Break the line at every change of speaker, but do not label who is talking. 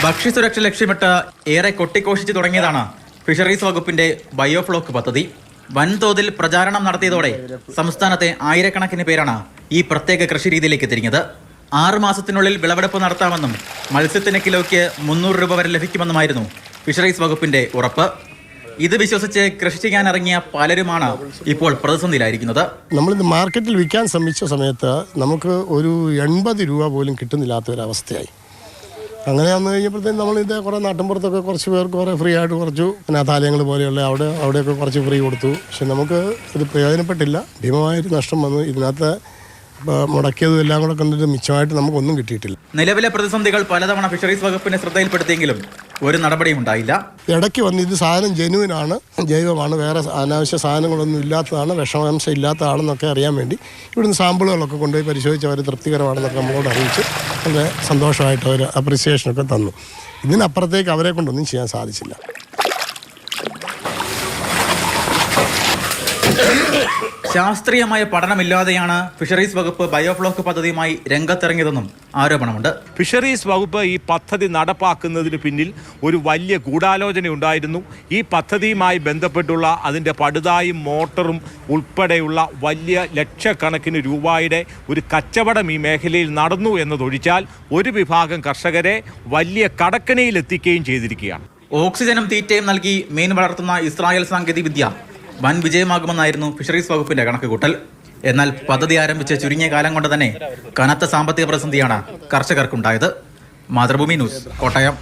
ഭക്ഷ്യസുരക്ഷ ലക്ഷ്യമിട്ട് ഏറെ കൊട്ടിഘോഷിച്ചു തുടങ്ങിയതാണ് ഫിഷറീസ് വകുപ്പിന്റെ ബയോഫ്ലോക്ക് പദ്ധതി. വൻതോതിൽ പ്രചാരണം നടത്തിയതോടെ സംസ്ഥാനത്തെ ആയിരക്കണക്കിന് പേരാണ് ഈ പ്രത്യേക കൃഷിരീതിയിലേക്ക് തിരിഞ്ഞത്. 6 മാസത്തിനുള്ളിൽ വിളവെടുപ്പ് നടത്താമെന്നും മത്സ്യത്തിന് കിലോയ്ക്ക് 300 രൂപ വരെ ലഭിക്കുമെന്നുമായിരുന്നു ഫിഷറീസ് വകുപ്പിന്റെ ഉറപ്പ്. ഇത് വിശ്വസിച്ച് കൃഷി ചെയ്യാൻ ഇറങ്ങിയ പലരുമാണ് ഇപ്പോൾ പ്രതിസന്ധിയിലായിരിക്കുന്നത്.
നമ്മളിത് മാർക്കറ്റിൽ വിൽക്കാൻ ശ്രമിച്ച സമയത്ത് നമുക്ക് ഒരു 80 രൂപ പോലും കിട്ടുന്നില്ലാത്തൊരവസ്ഥയായി. അങ്ങനെ വന്നു കഴിഞ്ഞപ്പോഴത്തേക്കും നമ്മളിത് കുറേ നാട്ടിൻപുറത്തൊക്കെ കുറച്ച് പേർക്ക് കുറേ ഫ്രീ ആയിട്ട് കുറച്ചു, അനാഥാലയങ്ങൾ പോലെയുള്ള അവിടെയൊക്കെ കുറച്ച് ഫ്രീ കൊടുത്തു. പക്ഷെ നമുക്ക് ഇത് പ്രയോജനപ്പെട്ടില്ല. ഭീമമായൊരു നഷ്ടം വന്നു. ഇതിനകത്ത് മുടക്കിയതും എല്ലാം കൂടെ കണ്ടിട്ട് മിച്ചമായിട്ട് നമുക്കൊന്നും കിട്ടിയിട്ടില്ല.
നിലവിലെ പ്രതിസന്ധികൾ പലതവണ ഫിഷറീസ് വകുപ്പിനെ ശ്രദ്ധയിൽപ്പെടുത്തിയെങ്കിലും ഒരു നടപടിയും ഉണ്ടായില്ല.
ഇടയ്ക്ക് വന്ന് ഇത് സാധനം ജെനുവിനാണ്, ജൈവമാണ്, വേറെ അനാവശ്യ സാധനങ്ങളൊന്നും ഇല്ലാത്തതാണ്, വിഷമാംശം ഇല്ലാത്തതാണെന്നൊക്കെ അറിയാൻ വേണ്ടി ഇവിടുന്ന് സാമ്പിളുകളൊക്കെ കൊണ്ടുപോയി പരിശോധിച്ച് അവർ തൃപ്തികരമാണെന്നൊക്കെ നമ്മളോട് അറിയിച്ച് വളരെ സന്തോഷമായിട്ട് അവർ അപ്രിസിയേഷനൊക്കെ തന്നു. ഇതിനപ്പുറത്തേക്ക് അവരെ കൊണ്ടൊന്നും ചെയ്യാൻ സാധിച്ചില്ല.
ശാസ്ത്രീയമായ പഠനമില്ലാതെയാണ് ഫിഷറീസ് വകുപ്പ് ബയോഫ്ലോക്ക് പദ്ധതിയുമായി രംഗത്തിറങ്ങിയതെന്നും ആരോപണമുണ്ട്.
ഫിഷറീസ് വകുപ്പ് ഈ പദ്ധതി നടപ്പാക്കുന്നതിന് പിന്നിൽ ഒരു വലിയ ഗൂഢാലോചന ഉണ്ടായിരുന്നു. ഈ പദ്ധതിയുമായി ബന്ധപ്പെട്ടുള്ള അതിൻ്റെ പടുതായും മോട്ടറും ഉൾപ്പെടെയുള്ള വലിയ ലക്ഷക്കണക്കിന് രൂപയുടെ ഒരു കച്ചവടം ഈ മേഖലയിൽ നടന്നു എന്നതൊഴിച്ചാൽ ഒരു വിഭാഗം കർഷകരെ വലിയ കടക്കണിയിലെത്തിക്കുകയും ചെയ്തിരിക്കുകയാണ്.
ഓക്സിജനും തീറ്റയും നൽകി മീൻ വളർത്തുന്ന ഇസ്രായേൽ സാങ്കേതിക വിദ്യ വൻ വിജയമാകുമെന്നായിരുന്നു ഫിഷറീസ് വകുപ്പിന്റെ കണക്കുകൂട്ടൽ. എന്നാൽ പദ്ധതി ആരംഭിച്ച് ചുരുങ്ങിയ കാലം കൊണ്ട് തന്നെ കനത്ത സാമ്പത്തിക പ്രതിസന്ധിയാണ് കർഷകർക്കുണ്ടായത്. മാതൃഭൂമി ന്യൂസ്, കോട്ടയം.